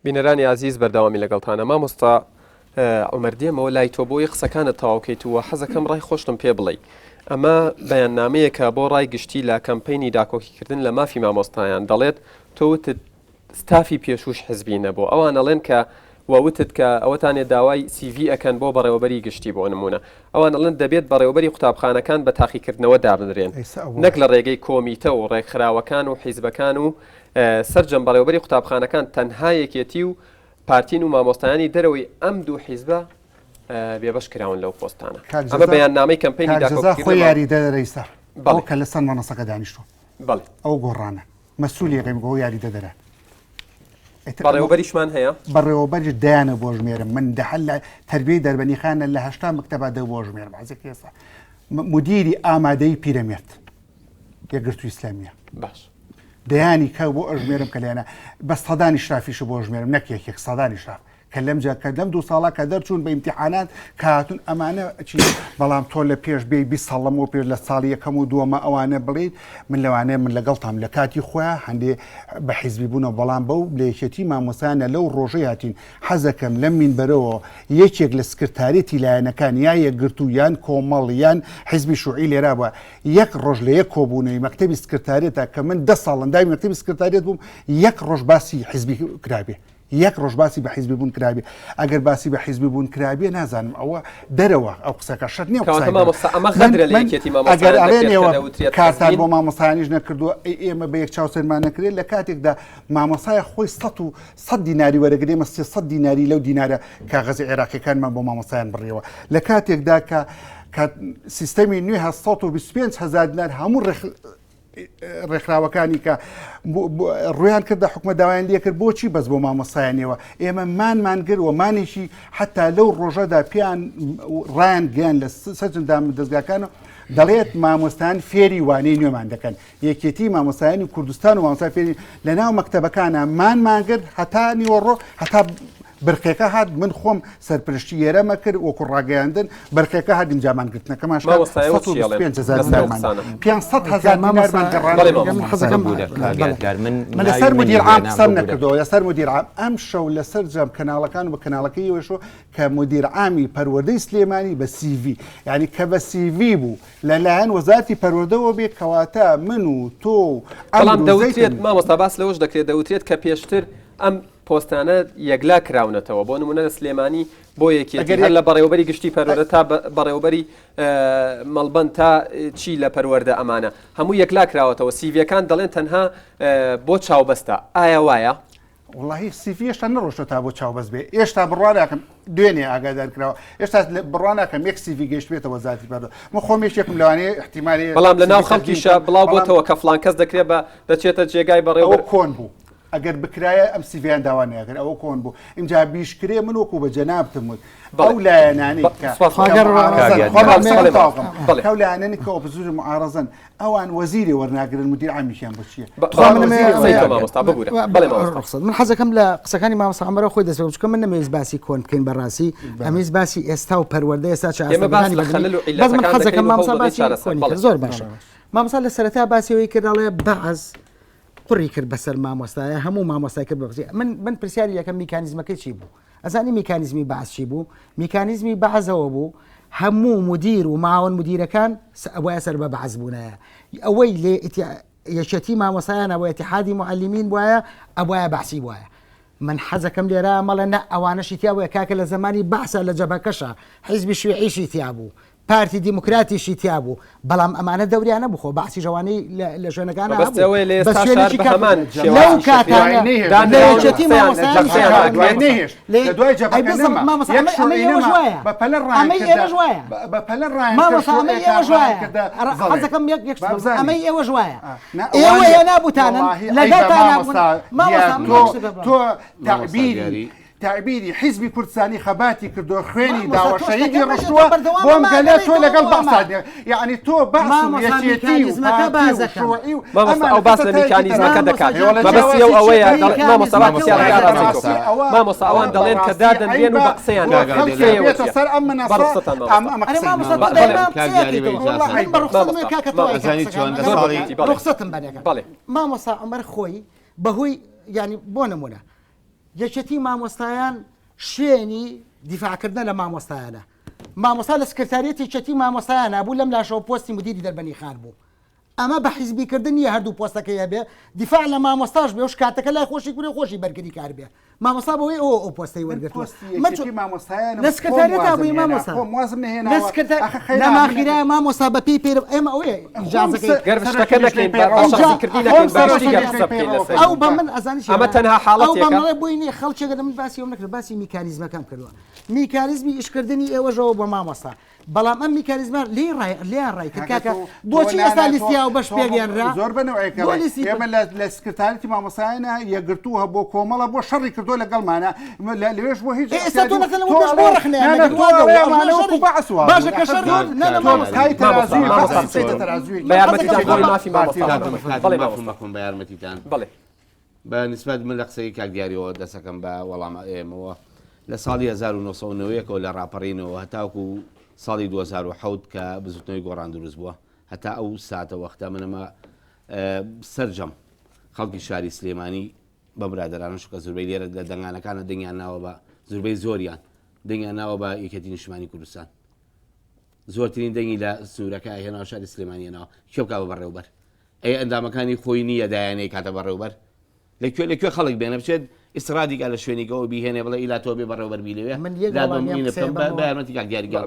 بینەرانی عزیز بەردەوامی لەگەڵتانە مامۆستا عومەر دێمەوە لای تۆ بۆی قسەکانت تەواوکەیتووە حەزەکەم ڕای خۆشتم پێ بڵێ ئەمە بەیاننامەیەکە بۆ ڕای گشتی لە کەمپینی داکۆکیکردن لە مافی مامۆستایان دەڵێت تۆوتت ستافی پێشوش حزبی نەبوو ئەوان ئەڵێن کە وەوتت کە ئەوەتانێ داوای CV ئەکەن بۆ بەڕێوەبەری گشتی بۆ نمونە ئەوان ئەڵێن دەبێت بەڕێوەبەری قوتابخانەکان بە تاقیکردنەوە دابنرێن نەک لە ڕێگەی کۆمیتە و ڕێکخراوەکان و حیزبەکان و سەرجەم بەڕێوەبەری قوتابخانەکان تەنها یەکێتی و پارتین و مامۆستایانی دەرەوەی ئەم دوو حیزبە بێبەش کراون لەو پۆستانە ئەمە بەیاننامەی کەمپینی داکۆکیکردن خۆی یاری دەدەرەیستا ئەو کە لەسەر مەنەسەکە دانیشتووە بەڵێ ئەو گۆڕانە مەسئولی ڕێمگۆ یاری دەدەرە بەڕێوەبەریشمان هەیە بەڕێوەبەری دایانە بۆ ژمێرم من دەحل لە تربیەی دەربەنی خانە لە 8 مەکتەبە دە بۆ ژمێرم حەزێک ئێستا مدیری ئامادەی پیرەمێرد یەکگرتووی ئیسلامیە باش دەیانی کە بۆ ئەژمێرم کە لێنە بە سەدانی شرافیش بۆ ژمێرم نەک یەکێک سەدانی شراف کە لەم دوو ساڵە کە دەرچوون بە ئیمتیحانات کاتون ئەمانە بەڵام تۆ لە پێش بێ 20 ساڵەمەوە پێش لە ساڵی یەکەم و دووەمە ئەوانە بڵێیت من لەوانەیە من لەگەڵتام لە کاتی خۆیان هەندێ بە حیزبی بوونەوە بەڵام بەو لێکێتی مامۆسایانە لەو ڕۆژەی هاتین حەزەکەم لەم مینبەرەوە یەکێک لە سکرتارێتی لایەنەکان یا یەکگرتو یان کۆمەڵ یان حیزبی شوعی لێرا بووە یەک ڕۆژ لە یەک کۆبوونەوەی مەکتەبی سکرتارێتە کە من 10 ساڵ داوی مەکتەبی سکرتارێت بووم یەک ڕۆژ باسی حیزبی کرابێ یەک ڕۆژ باسی بە حیزبی بوون کرابێ ئەگەر باسی بە حیزبی بوون کرابێ نازانم ئەوە دەرەوە ئەو قسەکە شەت نییە ئەگەر ئەڵێنەوە کارتان بۆ مامۆسایانیش نەکردووە ئێمە بە یەک چاوسەرمان نەکرێت لە کاتێکدا مامۆسایە خۆی 100 دیناری وەرەگرێمە 300 دیناری لەو دینارە کاغەزی عێراقیەکانمان بۆ مامۆسایان بڕێەوە لە کاتێکدا کە سیستەمی نوێ 125,000 دینار هەموو ڕێکخراوەکانی کە ڕویان کردە حکومە داوایان لێ کرد بۆچی بەس بۆ مامۆسایانەوە ئێمە مانگر و مانێکی حتا لەو ڕۆژەدا پیان ڕیان گیان لە سەرجمدام دەستگاکانە دەڵێت مامۆستان فێری وانەی نوێمان دەکەن یەکێتی مامۆسایانی کوردستان و مامۆسای فێری لە ناو مەکتەبەکانە مانگر هەتا نیوەڕۆ هەتا برقێکە هات من خۆم سەرپرشتی ئێرەمە کرد وەکو ڕاگەیاندن برقێکە هات ئینجامانگرتنەکەماش 500,000 من لەسەر مدیر عام قسەم نەکردەوە لەسەر مدیر عام ئەم شەو لەسەر جەم کەناڵەکان و بە کەناڵەکەیەوەشۆ کە مدیر عامی پەروەردەی سلێمانی بە CV یعنی کە بە CV بوو لەلایەن وەزارەتی پەروەردەوە بێ کەواتە من و تۆ بەڵام دەوترێت مامۆستا باس لەوەش دەکرێت دەوترێت کە پێشتر ئەم پۆستانە یەکلا کراونەتەوە بۆ نمونە لە سلێمانی بۆ یەکێتی هەر لە بەڕێوەبەری گشتی پەروەردە تا بەڕێوەبەری مەڵبەند تا چی لە پەروەردە ئەمانە هەموو یەکلا کراوەتەوە سیڤیەکان دەڵێن تەنها بۆ چاوبەستە ئایا وایە؟ والله CV هێشتا نەڕۆشتە تا بۆ چاوبەست بێ ئێشتا بڕواناکەم دوێنێ ئاگادارکراوە ئێشتا بڕواناکەم یەک CV گەشت بێتەوە وەزارەتی پەروەردە من خۆمیشێکم لەوانەیە احتیمالی بەڵام لە ناو خەڵکیشە بڵاو بۆتەوە کە فڵان کەس دەکرێت بە دەچێتە جێگای بەڕێوە کۆن بوو ئەگەر بکرایە ئەم سیڤیان داوانەکەن ئەوە کۆن بوو اینجا بیشکرێ من وەکو بە جەنابتم وت ئەو لایەنانی ئەو لایەنانی کە ئۆپۆزیسیۆن معارەزەن ئەوان وەزیری وەرناگرن مدیر عامیشیان بۆ چییە من حەزەکەم لە قسەکانی مامۆستا عومەر خۆی دەست بچکە من نەمەوێت باسی کۆن بکەین بەڕاستی ئەمەوێت باسی ئێستا و پەروەردە ئێستا چ بەس من حەزەکەم مامۆستا باسی کۆنی زۆر باشە مامۆستا لە سەرەتا باسیەوەی کرداڵێ بەعەز قڕی کرد بەسەر مامۆستایە هەموو مامۆستای کرد بەبزی من پرسیاری یەکەم میکانیزمەکەی چی بوو ئەزانی میکانیزمی بەعەز چی بوو میکانیزمی بەعەزەوە بوو هەموو مدیر و معاون مدیرەکان ئەوەیە سەر بە بەعەز بوونایە ئەوەی لێ یەکێتی مامۆستایان ئەوە ئیتیحادی معەللیمین وایە ئەوەیە بەعسی وایە من حەزەکەم لێرە مەڵە نە ئەوانەشی تیاوەیە کاکە لە زمانی بەعسە لە جەبهەکەشە حیزبی شوێعیشی تیا بوو پارتی دیموکراتیشی تیا بوو بەڵام ئەمانە دەوریانە بخۆ باسی ژەوانەی لە شوێنەکانە لەو کاتانەتی مامۆستاەکەم ئەمەی ئێوە ژوایە ئێوە هێنابووتانن لەگەڵ تۆ تعبیری حیزبی کوردستانی خەباتی کردو خوێنی داوە شەهیدی ڕشتووە بۆم گەلە تۆ لەگەڵ بەعسادێ یعنی تۆ باس یەکێتی و شوعی و ئەو باس لە میکانیزمەکە دەکات بەبەستی ئەوەیە مامۆستا ئەوان دەڵێن کە دادەنرێن و بە قسەیان سەر ئەم ڕوخسەتم بەنێکە مامۆستا عومەر خۆی بەهۆی ینی بۆ نمونە یەکێتی مامۆستایان شوێنی دیفاعکردنە لە مامۆستایانە مامۆستا لە سکرتاریەتی یەکێتی مامۆستایانە بوو لەم لاشەوە پۆستی مدیری دەربەنی خان بوو ئەمە بە حیزبیکردنی هەردوو پۆستەکەی هەبێ دیفاع لە مامۆستاش بێ و کاتەکە لای خۆشی کوری خۆشی بەرگری کار بێ مامۆستا بەوەی ئەو پۆستەی وەرگرتووە لە سکرتاریەتا بووی مامۆستا لە ماخیرای مامۆستا بە پێی پێ ئێمە ئەوەیە ئەو بە من ئەزانی ئەمە تەنها حاڵەتێکە بووینی خەڵکێک لە من باسی ئەوم نەکرد باسی میکانیزمەکەم کردووە میکانیزمی ئیشکردنی ئێوەژەوە بە مامۆستا بەڵام ئەم میکانیزمە لێیان ڕای کرد کاکە بۆچی ئێستا لیستیا و بەش پێگەێنرا زۆر بنەوەیەکە ئێمە لە سکرتاریەتی مامۆستایانە یەکگرتووە بۆ کۆمەڵە بۆ شەڕی کردو لەگەڵمانە لەوێش بۆ هیچ باشە کە شەڕ بە یارمەتیتان بە نسبەت من لە قسەی کاک دیاریەوە دەسەکەم بە وەڵام ئێمەوە لە ساڵی 1990ەوە لە ڕاپەڕینەوە هەتاوکو ساڵی 2010 کە بزوتنەوەی گۆڕان دروست بووە هەتا ئەو ساتە وەختە منەمە سەررجەم خەڵکی شاری سلێمانی بە برادرانش کە زوربەی لێرە لە دەنگانەکانە دەنگیان ناوە بە زوربەی زۆریان دەنگیان ناوە بە یەکێتی نیشتمانی کوردستان زۆرترین دەنگی لە سوورەکە هێناوە شاری سلێمانیەنەوە کێوکا بە بەڕێوبەر ئەی ئەندامەکانی خۆی نییە دایانەی کاتە بەڕێوبەر لەکوێ خەڵک بێنە بچێت ئیسرادیکە لە شوێنیەوە بیهێنێ بڵێ ئیلا تۆ بێ بەڕێوبەر بیلوێ بەیانەتی کاک دیاریگەڵ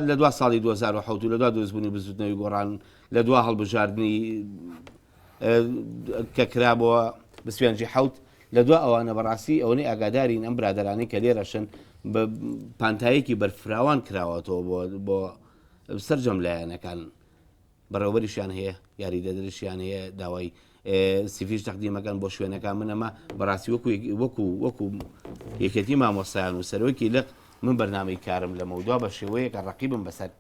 لە دوا ساڵی 2010 لە دوا دروستبوونی بزوتنەوەی گۆڕان لە دوا هەڵبژاردننی کە کرابەوە بسوێنجی حوت لە دوا ئەوانە بەڕاستی ئەوەی ئاگادارین ئەم برادرانەی کە لێرەشن بە پانتایەکی بەرفراوان کراوەتەوە بۆ سەررجەم لایەنەکان بەڕێوەبەریشیان هەیە یاریدەدرشیان هەیە داوای سیفیش تەقدیمەکەن بۆ شوێنەکان منەمە بەڕاستی وەکو یەکێتی مامۆستایان و سەرۆکی لەق من بەرنامەی کارم لە مەودوا بە شێوەیەکە ڕقیبم بەسەر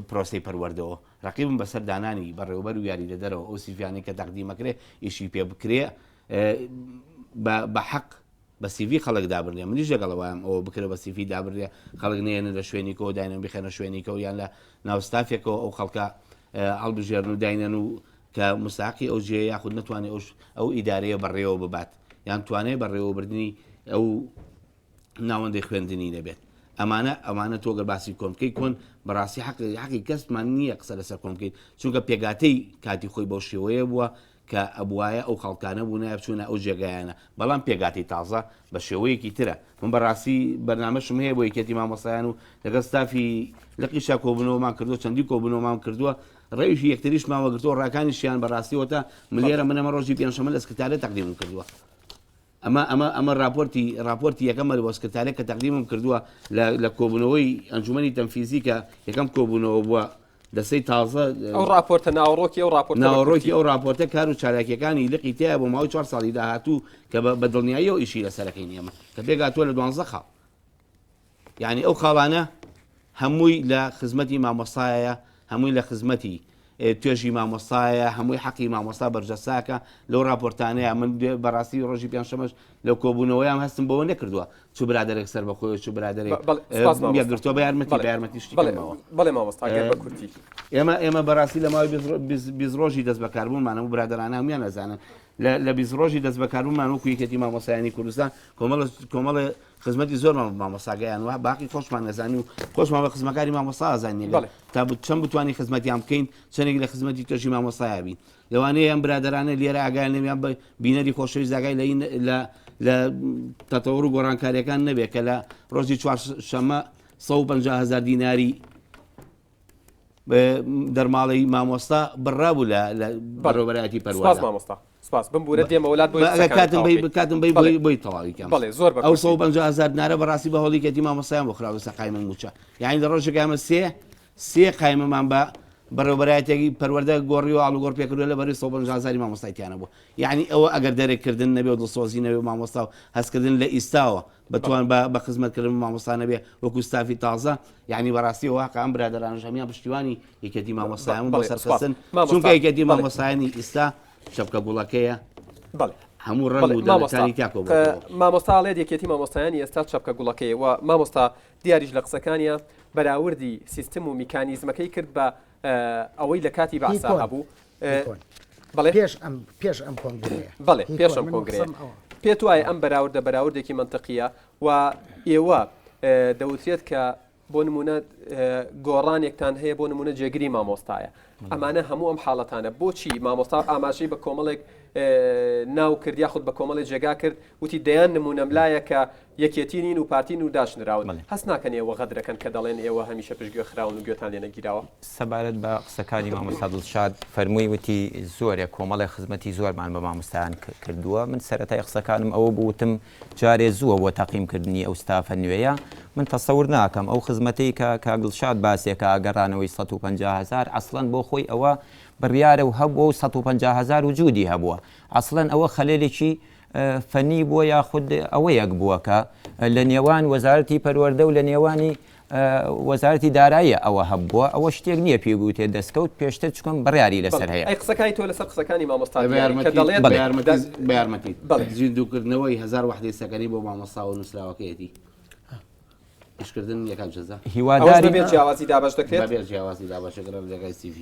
پرۆسی پەروەردەوە ڕقیبم بەسەر دانانی بەڕێوەبەر و یاریدەدەرەوە ئەو سیفیانی کە تەقدیمەکرێ ئیشی پێ بکرێ بە حەق بە سیڤی خەڵک دابرنێ منیش لەگەڵەوەم ئەوە بکرێ بە سیفی دابرێ خەڵک نێنە لە شوێنیکەوە داینە بخێنە شوێنیکەوە یان لە ناوستافێکەوە ئەو خەڵکە هەڵبژێرن و داینەن و کە مستاقی ئەو جێ یاخود نتوانێت ئەو ئیدارەیە بەڕێوە ببات یان توانێت بەڕێوەبردننی ئەو ناوەندەی خوێندنی نەبێت ئەمانە تۆگە باسی کۆمکەی کۆن بەڕاستی حەقی کەسمان نییە قسە لەسەر کۆمکەیت چونکە پێگاتەی کاتی خۆی بەو شێوەیە بووە کە ئەبوایە ئەو خەڵکانە بوو نایبچوونە ئەو جێگایانە بەڵام پێگاتی تازە بە شێوەیەکی ترە من بەڕاستی بەرنامەشم هەیە بۆ یەکێتی مامۆستایان و لەگەڵ ستافی لەقیشا کۆبوونەوەمان کردووە چەندی کۆبوونەوەمان کردووە ڕێویشی یەکتریش ماوەگرتووە ڕاکانیشیان بەڕاستیەوە ملێرە منەمە ڕۆژی پێنجشەمە لە سکرتارە تەقدیمم کردووە ئەمە راپۆرتی یەکەمە لە بۆ سکرتارێک کە تەقدیمم کردووە لە کۆبوونەوەی ئەنجومەنی تەنفیزی کە یەکەم کۆبوونەوە بووە دەسەی تازە ئەو راپۆرتە ناوەڕۆکی ئەو راپۆرتە کار و چالاکیەکانی لقی تەیە بۆ ماوەی 4 ساڵی داهاتوو کە بە دڵنیاییەوە ئیشی لەسەرەکەی نیەمە کە پێگاتووە لە 12 خاڵ یعنی ئەو خاڵانە هەمووی لە خزمەتی مامۆستایە هەمووی لە خزمەتی توێژی مامۆستایە هەمووی حەقی مامۆستا بەرجەساکە لەو راپۆرتانەیە من بەڕاستی ڕۆژی پێنجشەمەش لەو کۆبوونەوەیان هەستم بەوە نەکردووە چ برادێک سەر بەخۆی چ برادێک یەکگرتووە بە یارمەتی شتیەوە بەڵێ مامۆستا بە کورتی ئێمە بەڕاستی لە ماوەی 20 ڕۆژی دەست بەکاربوونمانە و برادرانە هەمویان ئەزانن لە 20 ڕۆژی دەست بەکاربوونمان وەکو یەکێتی مامۆستایانی کوردستان کۆمەڵە خزمەتی زۆر مامۆستاگەیان وە باقی خۆشمان نەزانی و خۆشمان بە خزمەکاری مامۆستا ئازانین تا چەند بتوانانی خزمەتیان بکەین چەندێک لە خزمەتی توێژی مامۆستایە بین لەوانەیە ئەم برادرانە لێرە ئاگایان نەبیان بە بینەری خۆشەویست زاگای لە تەتەوەڕ و گۆڕانکاریەکان نەبێت کە لە ڕۆژی چوارشەممە 150,000 دیناری دەرماڵی مامۆستا بڕابوو لە بەڕێوەبەرایەتی پەروەردە سپاس بمبورە دێمە وڵات کاتم بۆی تەواویکەم ئەو 150,000 دینارە بەڕاستی بە هەوڵیکەتی مامۆستایان بۆ خراوە سەقای من موچە یعنی لە ڕۆژێکامە سێ قایمەمان بە بەڕێوەبەرایەتێکی پەروەردە گۆڕی و ئاڵوگۆڕ پێکردووە لە بەری 150,000 مامۆستایتیانە بوو یعنی ئەوە ئەگەر دەرێککردن نەبێ و دڵسۆزی نەبێ و مامۆستا و هەستکردن لە ئیستاوە بەتوان بە خزمەتکردن مامۆستا نەبێ وەکو ستافی تازە یعنی بەڕاستیەوە واقع ئەم برادرانش هەمیان پشتیوانی یەکێتی مامۆستایان بۆ سەرخستن چونکە یەکێتی مامۆستایانی ئیستا شەپکە گوڵەکەیە هەموو ڕەنگ و دەوڵەتانی تاکۆ مامۆستاڵێت یەکێتی مامۆستایانی ئێستا چەپکە گوڵەکەیە و مامۆستا دیاریش لە قسەکانیە بەراوردی سیستم و میکانیزمەکەی کرد بە ئەوەی لە کاتی بەعسا هەبوو پێش ئەم کۆنگرەیە بەڵێ پێش ئەم کۆنگرەیە پێت وایە ئەم بەراوردێکی منتقیە و ئێوە دەوترێت کە بۆ نمونە گۆڕانێکتان هەیە بۆ نمونە جێگیری مامۆستایە ئەمانە هەموو ئەم حاڵەتانە بۆچی مامۆستا ئاماژەی بە کۆمەڵێک ناو کرد یاخود بە کۆمەڵی جێگا کرد وتی دەیان نمونەم لایە کە یەکێتی نین و پارتین و داشنراون هەست ناکەن ئێوە غەدرەکەن کە دەڵێن ئێوە هەمیشە پشتگوێ خراون و گوێتان لێ نەگیراوە سەبارەت بە قسەکانی مامۆستا دڵشاد فەرمووی وتی زۆرێک کۆمەڵی خزمەتی زۆرمان بە مامۆستایان کردووە من سەرەتای قسەکانم ئەوە بوتم جارێ زووە بۆ تەقییمکردنی ئەو ستافە نوێیە من تەسەور ناکەم ئەو خزمەتی کە کاگڵشاد باسێکە گەڕانەوەی 150,000 ئەسڵەن بۆ خۆی ئەوە بڕیارە و هەبووە و 150,000 وجودی هەبووە ئەسڵەن ئەوە خەلێلێکی فەنی بووە یاخود ئەوەیەک بووە کە لە نێوان وەزارەتی پەروەردە و لە نێوانی وەزارەتی داراییە ئەوە هەبووە ئەوە شتێک نییە پێگوتێ دەستکەوت پێشتر چکەم بڕیاری لەسەر هەیە ئەی قسەکانی تۆ لەسەر قسەکانی مامۆستا بەیارمەتی دووکردنەوەی 1000 وحدەی سەکەنی بۆ مامۆستا و نووسراوەکەیەتی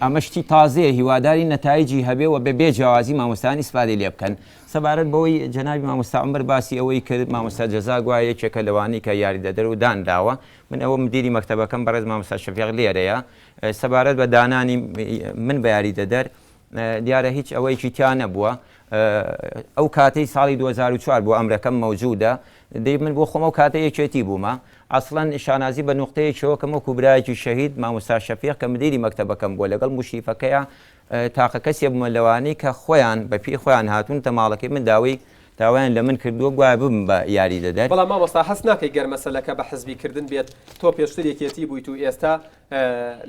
ئەمەشتی تازەیە هیواداری نەتایجی هەبێ و بەبێ جیاوازی مامۆستانی سپادی لێ بکەن سەبارەت بەوەی جەنابی مامۆستا عومەر باسی ئەوەی کرد مامۆستا جەزا گوایە یەکێکە لەوانی کە یاریدەدەر و دانراوە من ئەوە مدیری مەکتەبەکەم بەڕێز مامۆستا شەفیق لێرەیە سەبارەت بە دانانی من بە یاریدەدەر دیارە هیچ ئەوەیکی تیا نەبووە ئەو کاتەی ساڵی 2004 بۆ ئەمرەکەم مەوجودە دەی من بۆ خۆم ئەو کاتە یەکێتی بوومە ئەسڵەن شانازی بە نقطەیەکەوە کەم وەکو برایەکی شەهید مامۆستا شەفیق کە مدیری مەکتەبەکەم بۆ لەگەڵ مشریفەکەیە تاقە کەسێ بوومە لەوانەی کە خۆیان بە پێی خۆیان هاتوون تەماڵەکەی من داوایان لە من کردووە گوایە بم بە یاریدەدەر بەڵام مامۆستا هەست ناکەی گەر مەسەلەکە بە حزبیکردن بێت تۆ پێشتر یەکێتی بوویت و ئێستا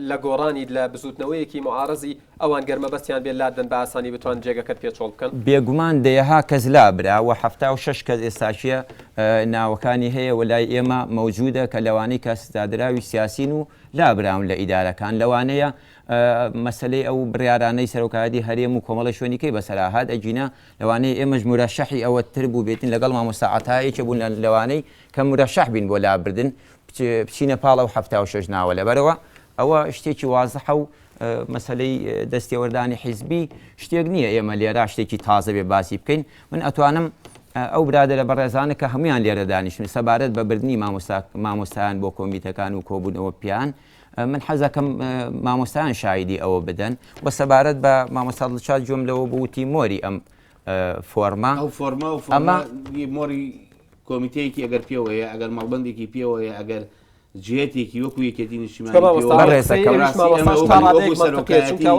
لە گۆڕانی لە بزوتنەوەیەکی معارەزی ئەوان گەرمە بەستیان بێت لادن بە ئاسانی بتوان جێگەکەت پێچۆڵ بکەن بێگومان دەیەها کەس لابرا و 76 کەس ئێستاشیە ناوەکانی هەیە وەلای ئێمە مەوجودە کە لەوانەی کەسدادراوی سیاسین و لابراون لە ئیدارەکان لەوانەیە مەسلەی ئەو بڕیارانەی سەرۆکایەتی هەرێم و کۆمەڵە شوێنیکەی بەسەراهات ئەجینە لەوانەیە ئێمەش مرەشەحی ئەوە تر بوو بێتین لەگەڵ مامۆستا عەتاییەکە بوون لەوانەی کە مرەشەح بین بۆ لابردن بچینە پاڵە و 76 ناوە لەبەرەوە ئەوە شتێکی وازەحە و مەسلەی دەستێوەردانی حیزبی شتێک نییە ئێمە لێرا شتێکی تازە بێ باسی بکەین من ئەتوانم ئەو برادرە بەڕێزانە کە هەمویان لێرە دانیشتن سەبارەت بە بردننی مامۆستایان بۆ کۆمیتەکان و کۆبوونەوە پیان من حەزەکەم مامۆستایان شایدی ئەوە بدەن بە سەبارەت بە مامۆستا دڵشاد جۆم لەوە بوتی مۆری ئەم فۆرما ئەو فۆرما و ئەمە مۆری کۆمیتەیەکی ئەگەر پێوەیە ئەگەر مەڵبندێکی پێوەیە ئەگەر جێتێکی وەکو یەکێتی نیشتیمانیەوە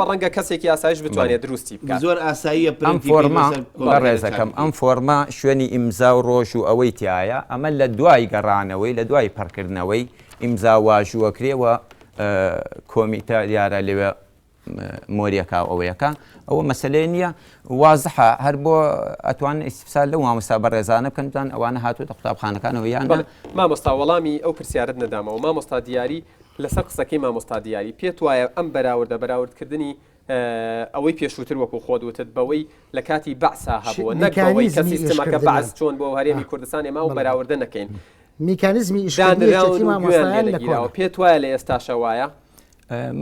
ڕەنگە کەسێکی ئاسایش بتوانێت دروستی بکات زۆر ئاساییە ئەم فۆرما بەڕێزەکەم ئەم فۆرما شوێنی ئیمزا و ڕۆژ و ئەوەی تایە ئەمە لە دوای گەڕانەوەی لە دوای پەڕکردنەوەی ئیمزا واژووەکرێەوە کۆمیتە دیارە لێوە مۆریەکە ئەوەیەکە ئەوە مەسلەی نییە وازحە هەر بۆ ئەتوان ئیسفسال لەو مامۆستا بەڕێزانە بکەن ئەوانە هاتووە قوتابخانەکانەوە یان مامۆستا وەڵامی ئەو پرسیارت نەدامەوە مامۆستا دیاری لەسەر قسەکەی مامۆستا دیاری پێت وایە ئەم بەراوردکردنی ئەوەی پێشووتر وەکو خۆدوتت بەوەی لە کاتی بەعسا هەبووە نەکەوەی کە سیستمەکە بەعس چۆن بۆ هەرێمی کوردستان ئێمە و بەراوردە نەکەین میکانیزمی ئیشکردنی مامۆستایان لەگیراوە پێت وایە لە ئێستاشە وایە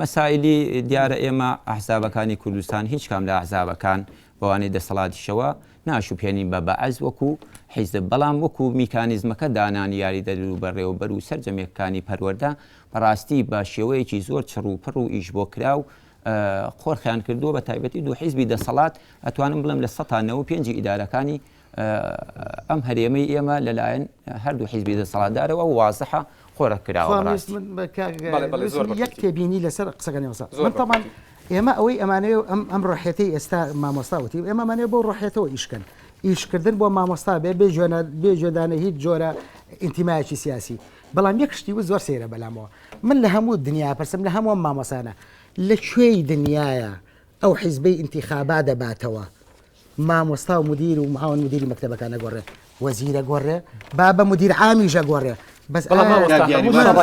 مەسائلی دیارە ئێمە ئەحزابەکانی کوردستان هیچ کام لە ئەحزابەکان بەوانەی دەسەڵاتیشەوە ناشوپێنین بە بەعەز وەکو حیزب بەڵام وەکو میکانیزمەکە دانانی یاریدەدەر و بەڕێوەبەر و سەرجەمێکەکانی پەروەردە بەڕاستی بە شێوەیەکی زۆر چڕ و پڕ و ئیش بۆ کرا و خۆرخیان کردووە بە تایبەتی دوو حیزبی دەسەڵات ئەتوانم بڵم لە 195 ئیدارەکانی ئەم هەرێمەی ئێمە لەلایەن هەردوو حیزبی دەسەڵاتدارەوە وازەحە خۆرە کراوە یەک تێبینی لەسەر قسەکانی من تەمان ئێمە ئەوەی ئەمانەیە ئەم ڕۆحێتی ئێستا مامۆستاوتی ئێمەمانێ بۆ ڕۆحێتەوە ئیشکەن ئیشکردن بۆ مامۆستا بێ جۆدانە هیچ جۆرە ئینتیمایەکی سیاسی بەڵام یەک شتی و زۆر سەیرە بەلامەوە من لە هەموو دنیا پرسم لە هەموو مامۆسانە لەکوێی دنیاە ئەو حیزبەی ئینتیخابا دەباتەوە مامۆستا و مدیر و معاون مدیری مەکتەبەکانە گۆڕێ وەزیرە گۆڕێ با بە مدیر عامیژە گۆڕێ بس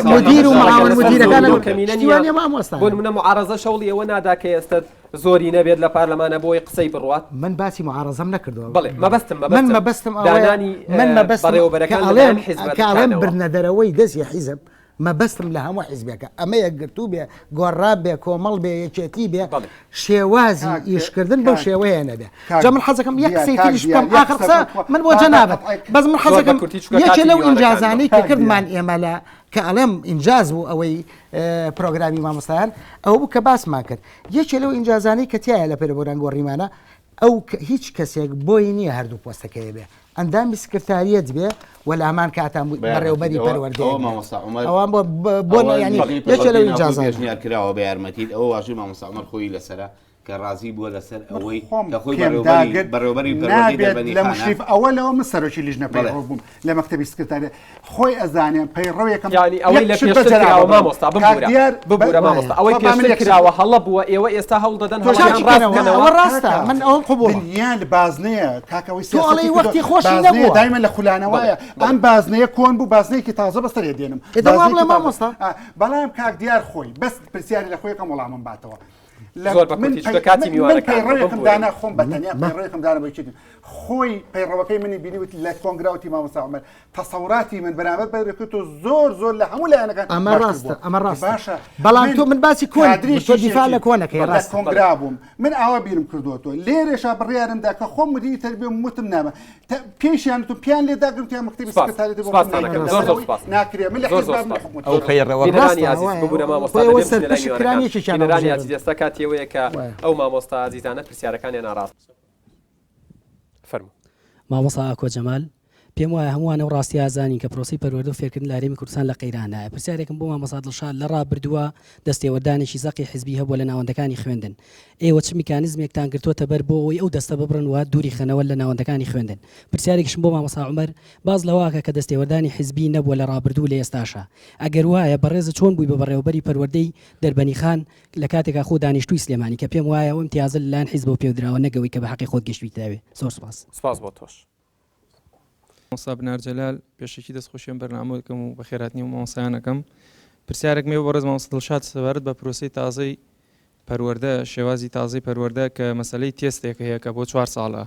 مدیر و معاون مدیرەکانە مامۆستا بۆ نمونە معارەزە شەوڵی ئەوە نادا کە ئێستا زۆری نەبێت لە پارلەمانە بۆی قسەی بڕوات من باسی معارەزەم نەکردەوە بڵێ مەبەستم کە ئەڵێم برنەدەرەوەی دەستی حیزب مەبەستم لە هەموو حیزبێکە ئەمە یەکگرتوو بێ گۆڕا بێ کۆمەڵ بێ یەکێتی بێ شێوازی ئیشکردن بەو شێوەیە نەبێ جا من حەزەکەم یەک قسەیتریش بکەم ئاخر قسە من بۆ جەنابەت بەس من حەزەکەم یەکێ لەو ئینجازانەی کە کردمان ئێمە لە کە ئەڵێم ئینجاز بوو ئەوەی پرۆگرامی مامۆستایان ئەوە بوو کە باسمان کرد یەکێ لەو ئینجازانەی کە تایە لە پێرەبۆران گۆڕیمانە ئەو هیچ کەسێک بۆی نییە هەردوو پۆستەکەی بێ ئەندامی سکرتاریەت بێ وەلامان کاتان بەڕێوبەری پەروەردەوان بۆ ینی یەکێ لەو ئینجازان پێشنیار کراوە بە یارمەتیت ئەوە واژوی مامۆستا عومەر خۆی لەسەرە کە ڕازی بووە لەسەر ئەوەی کە خۆی بەڕێوەبەری لە مشریف ئەوە لەوە من سەرۆکی لیژنە پەیڕۆ بووم لە مەکتەبی سکرتاریە خۆی ئەزانێن پەیڕەوێکم ینی ئەوەی لە پێشتراوە مامۆستا ببوورە مامۆستا ئەوەی پێشتر کراوە هەڵە بووە ئێوە ئێستا هەوڵ دەدەن ئەوە ڕاستە من ئەوە قبوڵ یان لە بازنەیە کاکەوەی سیاسی وەختی خۆشی نەبووە دایمە لە خولانەوەیە ئەم بازنەیە کۆن بوو بازنەیەکی تازە بەسەرێ دێنم بەڵام کاک دیار خۆی بەس پرسیاری لە خۆیەکەم وەڵامم باتەوە کاتی میوانەکەم دانا خۆم بەتەنیا پەیڕەوەکەم دانا بۆ چیت خۆی پەیڕەوەکەی منی بینیوت لە کۆنگراوتی مامۆستا عومەر تەسەوراتی من بەرامبەر بەرەکەوت و زۆر لە هەموو لایەنەکان ئەمە ڕاستە ئەمە ڕاستە باشە بەڵام تۆ من باسی کۆنتۆ دیفاع لە کۆنەکەی ڕاست کۆنگرا بووم من ئاوا بیرم کردوەوە لێرێشا بڕیارمدا کە خۆم مدیری تەربیە وتم نامە پێشیان تو پیان لێداگرم تیا مەکتەبی سکرتاریەتی بۆ ناکرێ من لە حیزب حکومەت ئەو پەیڕەوە ئێستا کاتیەوەیە کە ئەو مامۆستا عزیزانە پرسیارەکانیان ناڕاست فەرموو مامۆستا ئاکۆ جەمال پێم وایە هەمووانە و ڕاستی ئازانین کە پرۆسی پەروەردە و فێرکردن لە هەرێمی کوردستان لە قەیرانایە پرسیارێکم بۆ مامۆستا دڵشاد لە ڕابردووە دەستێوەردانێکی زەقی حیزبی هەبووە لە ناوەندەکانی خوێندن ئێوە چ میکانیزمێکتان گرتووەتە بەر بۆ ئەوەی ئەو دەستە ببڕنوە دووری خەنەوە لە ناوەندەکانی خوێندن پرسیارێکیشم بۆ مامۆستا عومەر باز لەواکە کە دەستێوەردانی حیزبی نەبووە لە ڕابردوو لە ئێستاشە ئەگەر وایە بەڕێزە چۆن بووی بە بەڕێوەبەری پەروەردەی دەربەنی خان لە کاتێکا خۆ دانیشتووی سلێمانی کە پێم وایە ئەو امتیازە لەلایەن حیزب و پێودراوە نەگەوەی کە بە حەقی خۆت گەشتویت داوێ زۆر سپاس بۆ تۆش مامۆستا بنار جەلال پێشێکی دەستخۆشیێن بەرنامەکەم و بەخێراتنی و مامۆسایانەکەم پرسیارێک مێ بۆ ڕێز مامۆستا دڵشاد سەبارەت بە پرۆسەی تازەی پەروەردە شێوازی تازەی پەروەردە کە مەسەلەی تێستێک هەیە کە بۆ 4 ساڵە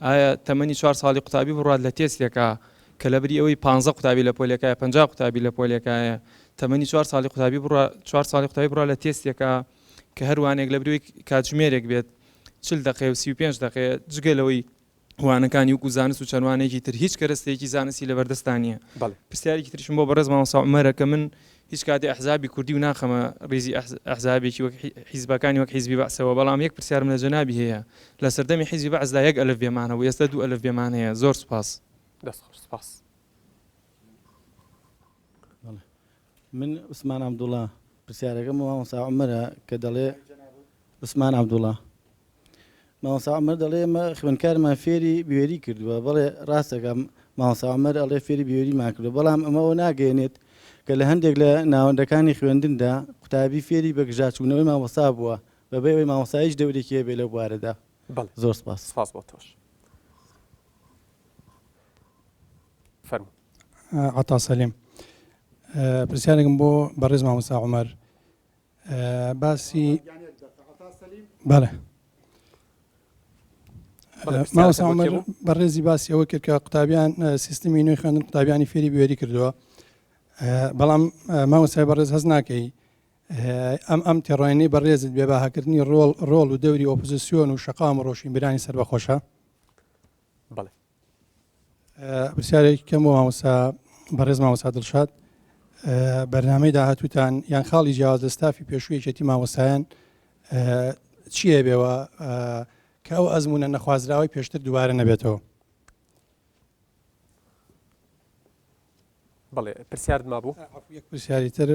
ئایا تەمەنی 4 ساڵی قوتابی بڕات لە تێستێکە کە لەبری ئەوەی 15 قوتابی لە پۆلەکایە 50 قوتابی لە پۆلەکایە تەمەنی 4 ساڵی قوتابی 4 ساڵی قوتابی بڕات لە تێستێکە کە هەروانێک لە بروی کاتژمێرێک بێت 40 دقیقە و 35 دقیقە جگەلەوەی وانەکانی وکو زانست و چەنوانێکی تر هیچ کەرەستەیەکی زانستی لە بەردەستانیە پرسیارێکی تریشم بۆ بەڕێز مامۆستا عومەرە کە من هیچ کاتی ئەحزابی کوردی و ناخەمە ڕێزی ئەحزابێکی وەک حیزبەکانی وەک حیزبی بەعسەوە بەڵام یەک پرسیارم لە جەنابی هەیە لە سەردەمی حیزبی بەعسدا 1 ئەلف بێمانە و ئێستا 2 ئەلف بێمان هەیە زۆر سوپاس من عوسمان عەبدوڵڵا پرسیارەکەم مامۆستا عومەرە کە دەڵێ عوسمان عەبدوڵڵا مامۆستا عومەر دەڵێ ئێمە خوێندکارمان فێری بوێری کردووە بەڵێ ڕاستەکە مامۆستا عومەر ئەڵێ فێری بوێریمان کردووە بەڵام ئەمەوە ناگەێنێت کە لە هەندێک لە ناوەندەکانی خوێندندا قوتابی فێری بەگژاچوونەوەی مامۆستا بووە بەبێ ئەوەی مامۆستا هیچ دەورێکی هەبێ لەو بوارەدا زۆر سپاس بۆ تۆش فەرموو عەتا سەلیم پرسیارێکم بۆ بەڕێز مامۆستا عومەر باسی بەڵێ مامۆستا عومەر بەڕێزی باسی ئەوە کرد کە قوتابیان سیستمی نوێی خوێندن قوتابیانی فێری بوێری کردووە بەڵام مامۆستای بەڕێز هەز ناکەی ئەم تێڕۆینەی بەڕێزت بێ باهاکردنی ڕۆڵ و دەوری ئۆپۆزیسیۆن و شەقام و ڕۆشنبیرانی سەر بەخۆشە پرسیارێکی کەم بۆ مامۆستا بەڕێز مامۆستا دڵشاد بەرنامەی داهاتووتان یان خاڵی جیاواز دەستافی پێشوویەکێتی مامۆستایان چییە بێەوە کە ئەو ئەزمونە نەخوازراوی پێشتر دووارە نەبێتەوە بەڵێ پرسیارت مابوو یەک پرسیاری تر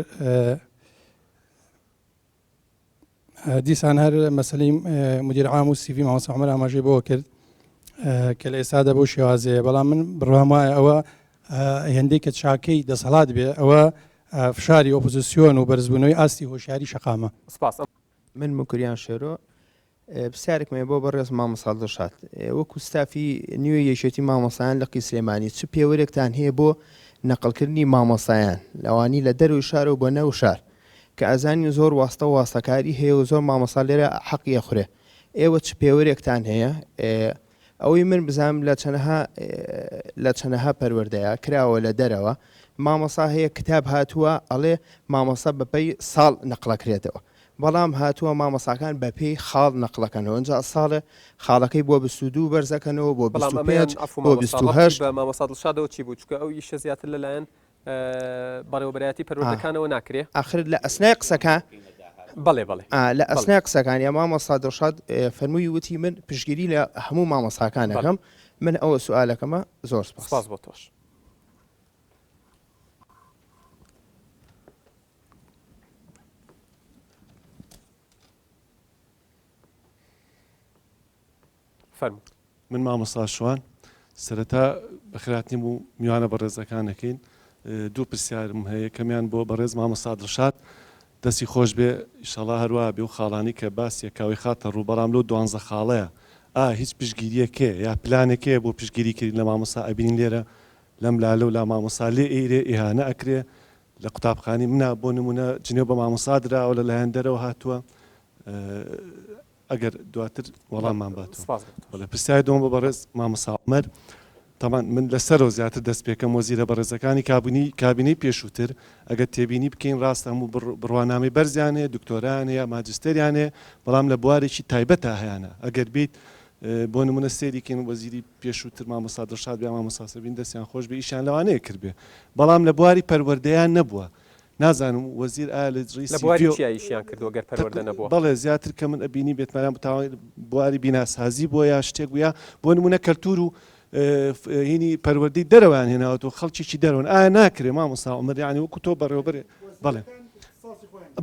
دیسان هەر مەسەلەی مدیر عام و سیڤی مامۆستا عومەر ئاماژەی بۆ کرد کە لە ئێستادا بۆ شێوازەیە بەڵام من بڕوام وایە ئەوە هێندەی کە چاکەی دەسەڵات بێ ئەوە فشاری ئۆپۆزیسیۆن و بەرزبوونەوەی ئاستی هۆشیاری شەقامە من مکریان شێرۆ پرسیارێکمێ بۆ بەڕێز مامۆستا دڵشاد وەکو ستافی نیوێ یەکێتی مامۆستایان لە قی سلێمانی چ پێوەرێکتان هەیە بۆ نەقلکردنی مامۆستایان لەوانی لە دەروی شار و بۆ نەو شار کە ئەزانی زۆر واستە و واستەکاری هەیە و زۆر مامۆستا لێرە حەقی ئەخورێ ئێوە چ پێوەرێکتان هەیە ئەوەی من بزانم لە چەنەها پەروەردەیە کراوە لە دەرەوە مامۆسا هەیە کتاب هاتووە ئەڵێ مامۆسا بەپەی ساڵ نەقلەکرێتەوە بەڵام هاتووە مامۆساکان بەپێی خاڵ نەقلەکەنەوە ئەنجا ساڵە خاڵەکەی بۆ 22 بەرزەکەنەوە بۆ 25 بۆ 28 بە مامۆسا دڵشادەوە چی بوو چکە ئەو ئیشە زیاتر لەلایەن بەڕێوەبەرایەتی پەروەردەکانەوە ناکرێ آخر لە ئەسنای قسەکان بەڵێ بەڵێ لە ئەسنای قسەکانی مامۆستا دڵشاد فەرمووی وتی من پشگیری لە هەموو مامۆساکانەکەم من ئەوە سوالەکەمە زۆر سپاس بۆ تۆش. من مامۆستا شوان سەرەتا بەخراتنیم و میوانە بەڕێزەکانەکەین دوو پرسیارم هەیە کەمیان بۆ بەڕێز مامۆستا دڵشاد دەستی خۆش بێ ئیشەڵا هەروە بێ و خاڵانی کە باسی کاوی خاتە ڕوو بەڵام لەو 12 خاڵەیە هیچ پشگیریەکێ یا پلانێکەیە بۆ پشگیریکردن لە مامۆستا ئەبینین لێرە لەم لالە و لا مامۆستا لێ ئێرێ ئیهانە ئەکرێ لە قوتابخانی منە بۆ نمونە جنێو بە مامۆستا درراوە لە لایەن دەرەوە هاتووە ئەگەر دواتر وەڵاممان باتەوە پرسیای دۆم بە بەڕێز مامۆستا عومەر تەمان من لەسەرەوە زیاتر دەست پێکەم وەزیرە بەڕێزەکانی کابینەی پێشووتر ئەگەر تێبینی بکەین ڕاستە هەموو بڕوانامەی بەرزیانێ دکتۆرانە یا ماجستێریانێ بەڵام لە بوارێکی تایبەتە هەیەە ئەگەر بیت بۆ نمونە سێریکەین وەزیری پێشووتر مامۆستا دڵشاد بیا مامۆستا سەبین دەستیان خۆش بێ ئیشان لەوانەیە کردبێ بەڵام لە بواری پەروەردەیان نەبووە نازانم وەزیر ئایا لە ڕیسییان کردو گەر پەروەردە نەبووە بەڵێ زیاتر کە من ئەبینی بێتمەران بواری بیناسازی بۆ یا شتێک بووە بۆ نمونە کەلتور و هینی پەروەردەی دەرەوەیان هێناوەتەوە خەڵکیی دەرەوەن ئایا ناکرێ مامۆستا عومەر یعنی وەکو تۆ بەڕێوەبەرێ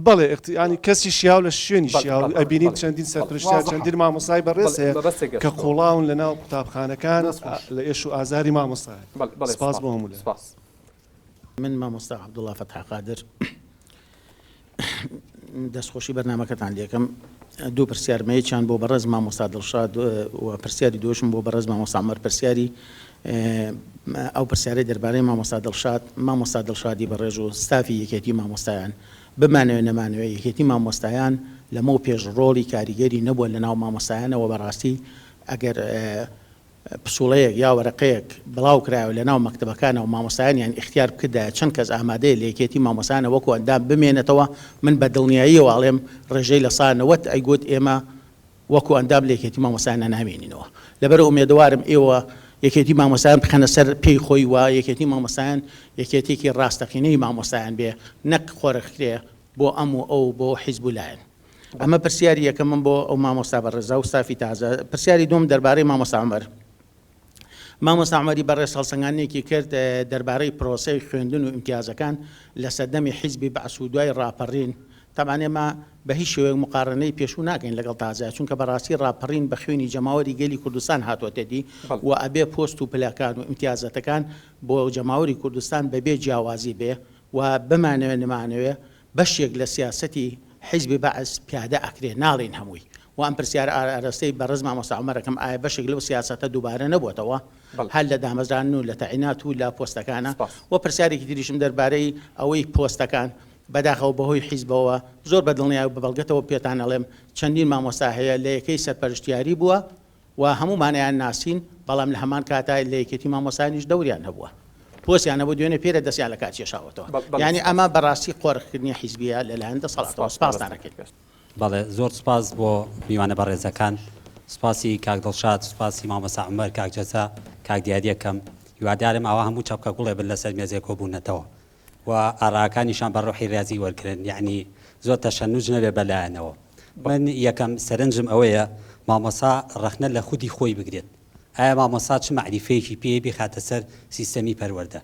بەڵێ ینی کەسی شیاو لە شوێنی شیاو ئەبینین چەندین سەرپرشتیار چەندین مامۆسای بەڕێز هەیە کە قوڵاون لە ناو قوتابخانەکان لە ئێش و ئازاری مامۆستای سپاس بۆ هەموو من مامۆستا عەبدوڵڵا فەتح قادر دەستخۆشی بەرنامەکەتان لێکم دوو پرسیارمەیەکیان بۆ بەڕێز مامۆستا دڵشاد و پرسیاری دووەشم بۆ بەڕێز مامۆستا عومەر پرسیاری ئەو پرسیارەی دەربارەی مامۆستا دڵشادی بەڕێژ و ستافی یەکێتی مامۆستایان بمانەوێ نەمانەوێ یەکێتی مامۆستایان لەمە پێش ڕۆڵی کاریگەری نەبووە لە ناو مامۆستایانەوە بەڕاستی ئەگەر پسوڵەیەک یا وەرەقەیەک بڵاو کرایەوە لە ناو مەکتەبەکانەوە مامۆستایانیان اختیار بکردایە چەند کەس ئامادەیە لە یەکێتی مامۆستایانە وەکو ئەندام بمێنێتەوە من بە دڵنیاییەوە ئاڵێم ڕێژەی لە سانەوەت ئەیگوت ئێمە وەکو ئەندام لە یەکێتی مامۆستایانە نامێنینەوە لەبەر ئومێدەوارم ئێوە یەکێتی مامۆستایان بخەنە سەر پێی خۆی وە یەکێتی مامۆستایان یەکێتێکی ڕاستەقینەی مامۆستایان بێ نەک خۆرەخرێ بۆ ئەم و ئەو بۆ حیزب لایەن ئەمە پرسیاری یەکەم من بۆ ئەو مامۆستا بەڕێزا و ستافی تازە پرسیاری دوم دەربارەی مامۆستا عومەر مامۆستا عومەری بەڕێز هەڵسەنگاندنێکی کرد دەربارەی پرۆسەی خوێندن و ئیمتیازەکان لە سەردەمی حیزبی بەعس و دوای ڕاپەڕین تەمان ئێمە بە هیچ شێوەیەک مقارنەی پێشوو ناکەین لەگەڵ تازە چونکە بەڕاستی ڕاپەڕین بە خوێنی جەماوەری گەلی کوردستان هاتوۆتێتی و ئەبێ پۆست و پلاکان و ئیمتیازەتەکان بۆ جەماوەری کوردستان بەبێ جیاوازی بێ و بمانەوێ نمانەوێ بەشێک لە سیاسەتی حیزبی بەعس پیادە ئەکرێ ناڵین هەمووی و ئەم پرسیار ئاراستەی بەڕێز مامۆستا عومەرەکەم ئایا بەشێک لەو سیاسەتە دووبارە نەبووەتەوە هەل لە دامەزران و لە تەعینات و لە پۆستەکانە و پرسیارێکی تریشم دەربارەی ئەوەی پۆستەکان بەداخەوە بەهۆی حیزبەوە زۆر بەدڵنیا و بەبەڵگەتەوە پێتان ئەڵێم چەندین مامۆستا هەیە لە یەکەی سەرپەرشتیاری بووە و هەمومانیان ناسین بەڵام لە هەمان کاتا لە یەکێتی مامۆستایانیش دەوریان هەبووە پۆستیانە بۆ دوێنێ پێرە دەستیان لە کات کێشاوەتەوە یعنی ئەمە بەڕاستی قۆڕخکردنی حیزبیە لەلایەن دەسەڵاتەوە سپاسدانەکەین بەڵێ زۆر سپاس بۆ میوانە بەڕێزەکان سپاسی کاک دڵشاد سپاسی مامۆستا عومەر کاک جەزا کاک دیاریەکەم هیوادارم ئەوە هەموو چەپکە گوڵێ بن لەسەر مێزێک کۆبوونەتەوە و ئاراکانیشان بەڕۆحی ڕێزی وەرگرن یعنی زۆر تەشەنوج نەبێ بەلایەنەوە من یەکەم سەرنجم ئەوەیە مامۆستا ڕەخنە لە خودی خۆی بگرێت ئایا مامۆستا چ معریفەیەکی پێ بخاتە سەر سیستەمی پەروەردە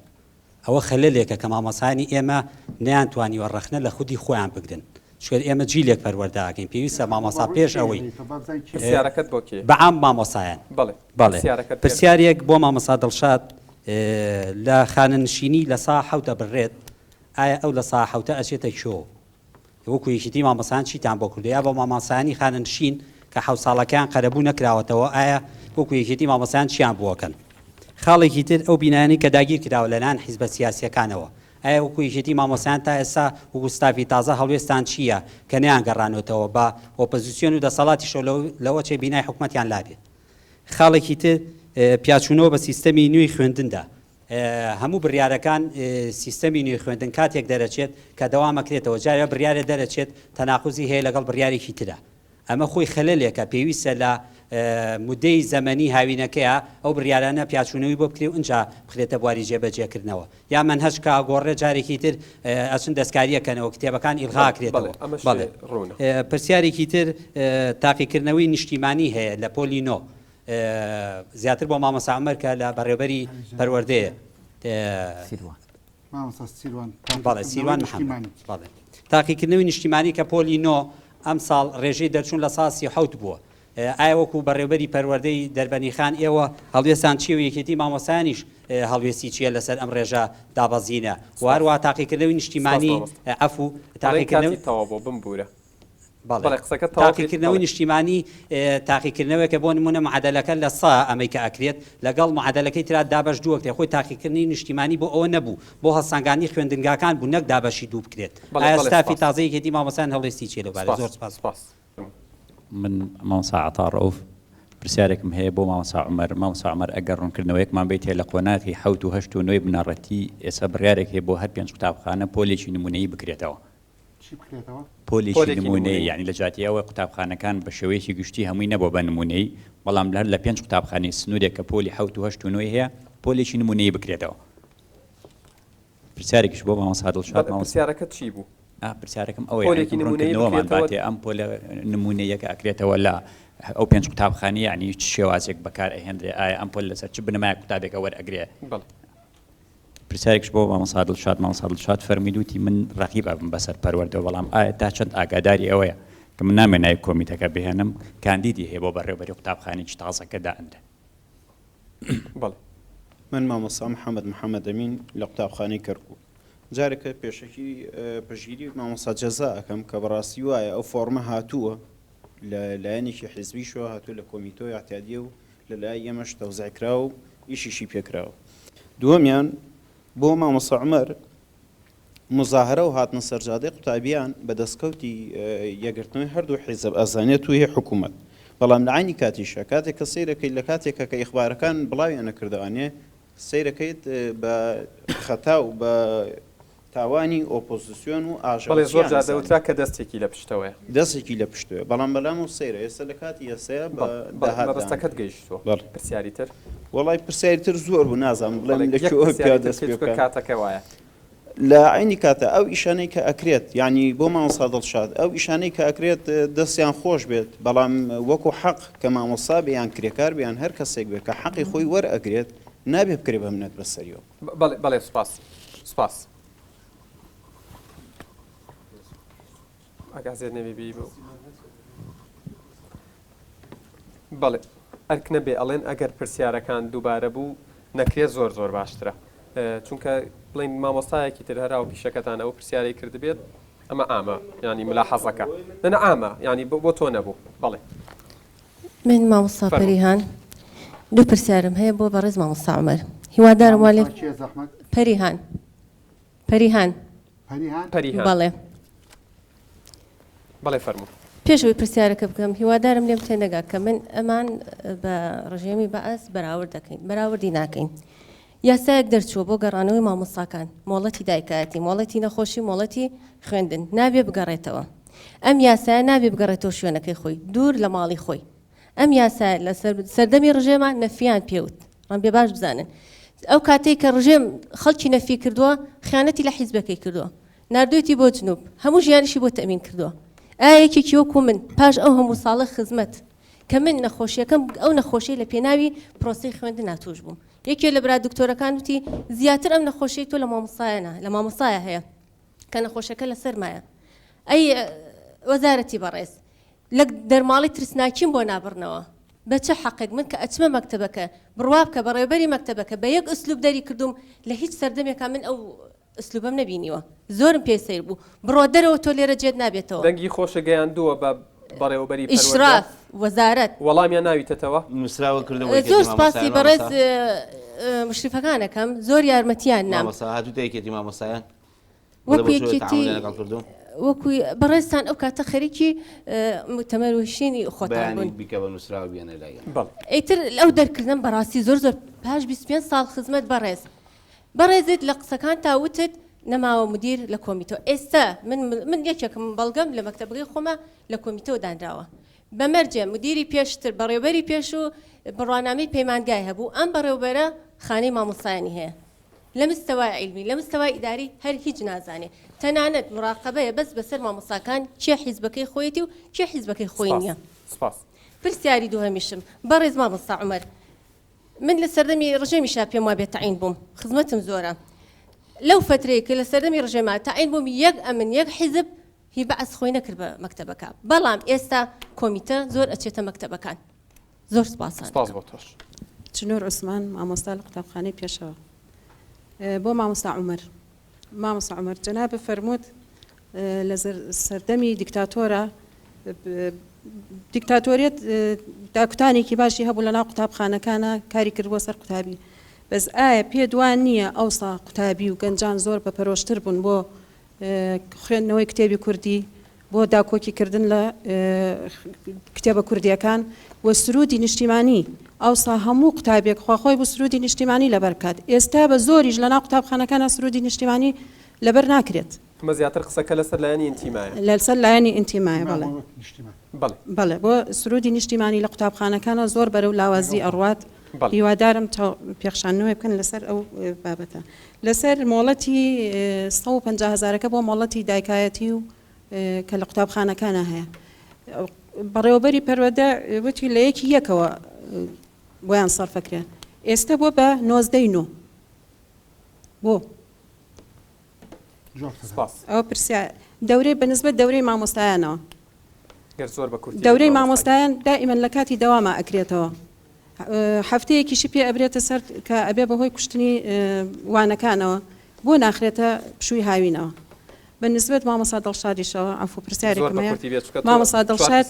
ئەوە خەلەلێکە کە مامۆسایانی ئێمە نەیانتوانیوە ڕەخنە لە خودی خۆیان بگرن چکە ئێمە جیلێک پەروەردەکەین پێویستە مامۆستا پێش ئەوەی بەعام مامۆسایان بەڵێ پرسیارێک بۆ مامۆستا دڵشاد لە خانەنشینی لە سا حەوتە بڕێت ئایا ئەو لە سا حەوتە ئەچێتە شۆ وەکو یەکێتی مامۆسایان چیتان بۆ کردو یا بۆ مامۆسایانی خانەنشین کە حەوت ساڵەکان قەرەبوو نەکراوەتەوە ئایا وەکو یەکێتی مامۆسایان چیان بووەکەن خاڵێکی تر ئەو بینانی کە داگیر کراوە لەلایەن حیزبە سیاسیەکانەوە ئایا وەکو یەکێتی مامۆسایان تا ئێستا وەکو ستافی تازە هەڵوێستان چییە کە نەیانگەڕانەوەتەوە بە ئۆپۆزیسیۆن و دەسەڵاتیشەوە لەوە چێ بینای حکوومەتیان لابێت خاڵێکی تر پیاچوونەوە بە سیستەمی نوێی خوێندندا هەموو بڕیارەکان سیستەمی نوێی خوێندن کاتێک دەرەچێت کە دەوامەکرێتەوە جارە بڕیارە دەرەچێت تەناقوزی هەیە لەگەڵ بڕیارێکی ترە ئەمە خۆی خەلەلێکە پێویستە لە مدەی زەمەنی هاوینەکەیە ئەو بڕیارانە پیاچوونەوەی بۆ بکرێ و ئەنجا بخرێتە بواری جێبەجێکردنەوە یا منهەج کا گۆڕێ جارێکی تر ئەچون دەستکاریەکەنەوە کتێبەکان ئیلغاکرێتەوە بەڵێ پرسیارێکی تر تاقیکردنەوەی نیشتیمانی هەیە لە پۆلی نۆ زیاتر بۆ مامۆستا عومەر کە لە بەڕێوەبەری پەروەردەیە سیروان محەممەد تاقیکردنەوەی نیشتیمانی کە پۆلی نۆ ئەم ساڵ ڕێژەی دەرچوون لە ساسی حوت بووە ئایا وەکو بەڕێوەبەری پەروەردەی دەربەنی خان ئێوە هەڵوێستان چی و یەکێتی مامۆسایانیش هەڵوێستی چیە لەسەر ئەم ڕێژە دابەزینە و هەروە تاقیکردنەوەی نیشتیمانی ئەفو تاقیکردنەوەی تەواو بۆ بمبورە تاقیکردنەوەی نیشتیمانی تاقیکردنەوەکە بۆ نمونە معادلەکە لە سا ئەمریکا ئەکرێت لەگەڵ معادلەکەی ترا دابەش دووە کتێ خۆی تاقیکردنی نیشتیمانی بۆ ئەوە نەبوو بۆ هەڵسانگانی خوێندنگاکان بوو نەک دابەشی دوو بکرێت ئایا ستافی تازەیەکێتی مامۆسایان هەڵوێستی چێ لەبارەی زۆر سپاس من مامۆستا عەتا ڕەوف پرسیارێکم هەیە بۆ مامۆستا عومەر مامۆستا عومەر ئەگەر ڕوونکردنەوەیەکمان بێتێ لە قۆناغی 7 و 8 و 9 بنەڕەتی ئێستا بڕیارێک هەیە بۆ هەر 5 قوتابخانە پۆلێکی نمونەیی بکرێتەوە پۆلێکی نمونەیە یعنی لە جاتیەوە قوتابخانەکان بە شێوەیەکی گشتی هەمووی نەبوو بە نمونەی بەڵام لەر لە 5 قوتابخانەی سنوورێک کە پۆلی 7 و 8 و 9 هەیە پۆلێکی نمونەیی بکرێتەوە پرسیارێکیش بۆ مامۆستا دڵشاد پرسیارەکە چی بوو؟ پرسیارەکەم ئەوەیەوەمان باتێ ئەم پۆلە نمونەیەکە ئەکرێتەوە لە ئەو 5 قوتابخانەی یعنی شێوازێک بەکار ئەهێنرێ ئایا ئەم پۆل لەسەر چ بنەمایە قوتابێکە وەرئەگرێ پرسیارێکش بۆ مامۆستا دڵشاد فەرمیدوتی من ڕقیب ئەبم بەسەر پەروەردەوە بەڵام ئایا تا چەند ئاگاداری ئەوەیە کە من نامێنای کۆمیتەکە بهێنم کاندیدی هەیە بۆ بەڕێوەبەری قوتابخانێکی تازەکە دائەندە من مامۆستا محەممەد ئەمین لە قوتابخانەی کەرکووک جارێکە پێشەکی پژگیری مامۆستا جەزا ئەەکەم کە بەڕاستی وایە ئەو فۆرمە هاتووە لە لایەنێکی حیزبیشەوە هاتووە لە کۆمیتۆی ئاحتیادیە و لە لای ئێمەش تەوزیعکراوە و ئیشیشی پێکراوە دووەمیان بۆ مامۆستا عومەر مزاهرە و هاتنە سەرجادەی قوتابیان بە دەستکەوتی یەکگرتنەوەی هەردوو حیزب ئەزانێت و هەیە حکوومەت بەڵام لە عینی کاتیشە کاتێک کە سەیرەکەی لە کاتێکە کە ئیخبارەکان بڵاویان نەکردوانێ سەیرەکەیت بە خەتا و بە تاوانی ئۆپۆزیسیۆن و ئاژەڵی زۆر جادەوترا کە دەستێکی لە پشتەوەیە دەستێکی لە پشتوێ بەڵام بەلام و سەیرە ئێستا لە کاتی ئێسەیە بەڕستەکەت گەیشتووە پرسیاری تر وڵای پرسیاری تر زۆر بوو نازانم بڵێم لەکوێ پیا دەست پێ بکەم کاتەکە وایە لە عینی کاتە ئەو ئیشانەی کە ئەکرێت یعنی بۆ مامۆستا دڵشاد ئەو ئیشانەی کە ئەکرێت دەستیان خۆش بێت بەڵام وەکو حەق کە مامۆستا بیان کرێکار بیان هەر کەسێک بێت کە حەقی خۆی وەرئەگرێت نابێ بکرێ بە منەت بەسەریەوە بەڵێ سوپاس ئەگازێت نەبێبی بوو بەڵێ ئەرک نەبێ ئەڵێن ئەگەر پرسیارەکان دووبارە بوو نەکرێت زۆر باشترە چونکە بڵین مامۆستایەکی تر هەرا و پیشەکەتانە و پرسیارەی کردبێت ئەمە ئامە ینی ملاحەزەکە نەنە ئامە ینی بۆ تۆ نەبوو بەڵێ من مامۆستا پەریهان دوو پرسیارم هەیە بۆ بەڕێز مامۆستا عومەر هیوادارم وا لێ پەریهان بەڵێ بەڵێ فەرموو پێشەوەی پرسیارەکە بکەم هیوادارم لێم تێنەگا کە من ئەمان بە ڕژێمی بەئەس بەراورد دەکەین بەراوردی ناکەین یاسایەک دەرچووە بۆ گەڕانەوەی مامۆستاکان مۆڵەتی دایکایەتی مۆڵەتی نەخۆشی مۆڵەتی خوێندن نابێ بگەڕێتەوە ئەم یاسایە نابێ بگەڕێتەوە شوێنەکەی خۆی دوور لە ماڵی خۆی ئەم یاسایە لە سەردەمی ڕژێمان نەفیان پێوت ڕەن بێ باش بزانن ئەو کاتێک کە ڕژێم خەڵکی نەفی کردووە خیانەتی لە حیزبەکەی کردووە ناردوێتی بۆ جنوب هەموو ژیانیشی بۆ تەمین کردووە ئایەکێکی وەکو من پاش ئەو هەموو ساڵە خزمەت کە من نەخۆشیەکەم ئەو نەخۆشی لە پێناوی پرۆسەی خوێندن ناتوش بووم یەکێ لە برا دکتۆرەکان وتی زیاتر ئەم نەخۆشی تۆ لە مامۆسایە هەیە کە نەخۆشەکە لەسەرمایە ئەی وەزارەتی بەڕێز لە دەرماڵی ترسناکیم بۆ نابڕنەوە بە چه حەقێک من کە ئەچمە مەکتەبەکە بڕوا بکە بەڕێوەبەری مەکتەبەکە بە یەک ئوسلوب دەری کردوم لە هیچ سەردەمێکا من ئەو ئوسلوبەم نەبینیوە زۆرم پێ سەیر بوو بڕۆ دەرەوە تۆ لێرە جێت نابێتەوە دەنگی خۆشە گەیاندووە بە بەڕێوەبەری ئیشراف وەزارەت وەڵامیان ناویتەوە نووسراوە کردەوە زۆر سپاسی بەڕێز مشریفەکانەکەم زۆر یارمەتیان نام هاتووتەیەکێتی مامۆستایان وەکو یەکێتی وەکوی بەڕێستان ئەو کاتە خەریکی تەمەروشینی خۆتان بوون ئیتر ئەو دەرکردن بەڕاستی زۆر پاش 25 ساڵ خزمەت بەڕێز بەڕێزت لە قسەکان تاوتت نەماوە مدیر لە کۆمیتۆ ئێستا من یەکێکم بەڵگەم لە مەکتەبەکەی خۆمە لە کۆمیتۆ دانراوە بەمەرجێ مدیری پێشتر بەڕێوبەری پێش و بڕوانامەی پەیمانگای هەبوو ئەم بەڕێوبەرە خانەی مامۆستایانی هەیە لە مستەوای عیلمی لە مستەوای ئیداری هەر هیچ نازانێ تەنانەت مراقبەیە بەس بەسەر مامۆستاکان چێ حیزبەکەی خۆیەتی و چێ حیزبەکەی خۆی نییە پرسیاری دووهەمیشم بەڕێز مامۆستا عومەر من لە سەردەمی ڕژێمیشا پێم وا بێت تەعین بووم خزمەتم زۆرە لەو فترەیە کە لە سەردەمی ڕژێما تەعین بووم یەک ئەمن یەک حیزب هی بەعس خۆی نەکرد بە مەکتەبەکە بەڵام ئێستا کۆمیتە زۆر ئەچێتە مەکتەبەکان زۆر سپاسان سپاس بۆ تۆش چنۆر عوسمان مامۆستا لە قوتابخانەی پێشەوە بۆ مامۆستا عومەر مامۆستا عومەر جەنابە فەرمووت لە سەردەمی دیکتاتۆرە دیکتاتۆریەت داکوتانێکی باشی هەبوو لە ناو قوتابخانەکانە کاری کردووە سەر قوتابی بەس ئایا پێ دوان نییە ئەوسا قوتابی و گەنجان زۆر بە پەرۆشتر بوون بۆ خوێندنەوەی کتێبی کوردی بۆ داکۆکیکردن لە کتێبە کوردیەکان و سرودی نیشتیمانی ئەوسا هەموو قوتابێک خواخۆی بۆ سرودی نیشتیمانی لەبەر بکات ئێستا بە زۆریش لە ناو قوتابخانەکانە سرودی نیشتیمانی لەبەر ناکرێت مە زیاتر قسەکە لەسەر لایەنی ئینتیمایە لەسەر لایەنی ئینتیمایە بەڵێ بۆ سرودی نیشتیمانی لە قوتابخانەکانە زۆر بەرەو لاوازی ئەڕوات هیوادارم پێخشانەوەی بکەن لەسەر ئەو بابەتە لەسەر مۆڵەتی 150,000ەکە بۆ مۆڵەتی دایکایەتی و کە لە قوتابخانەکانە هەیە بەڕێوەبەری پەروەدە وتی لە یەکی یەکەوە بۆیان سەرفەکرێن ئێستا بۆ بە 99 بۆ ئەو پرسیار دەورەی بەنسبەت دەورەی مامۆستایانەوە دەورەی مامۆستایان دائیمەن لە کاتی دەواما ئەکرێتەوە هەفتەیەکیشی پێ ئەبرێتە سەر کە ئەبێ بەهۆی کوشتنی وانەکانەوە بۆ ناخرێتە پشووی هاوینەوە بەنسبەت مامۆستا دڵشادیشەوە ئەفو پرسیارێکمەیە مامۆستا دڵشاد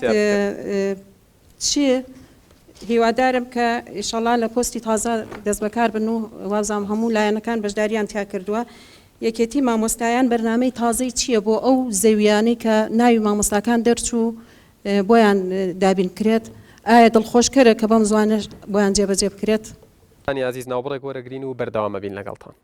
چیە هیوادارم کە ئیشەڵا لە پۆستی تازە دەست بەکار بن و وازام هەموو لایەنەکان بەشداریان تیا کردووە یەکێتی مامۆستایان بەرنامەی تازەی چییە بۆ ئەو زەویانەی کە ناوی مامۆستاکان دەرچوو بۆیان دابین کرێت ئایا دڵخۆشکەرە کە بەم زوانە بۆیان جێبەجێ بکرێت عزیز ناوبڕێک وەرەگرین و بەردەوامە بین لەگەڵتان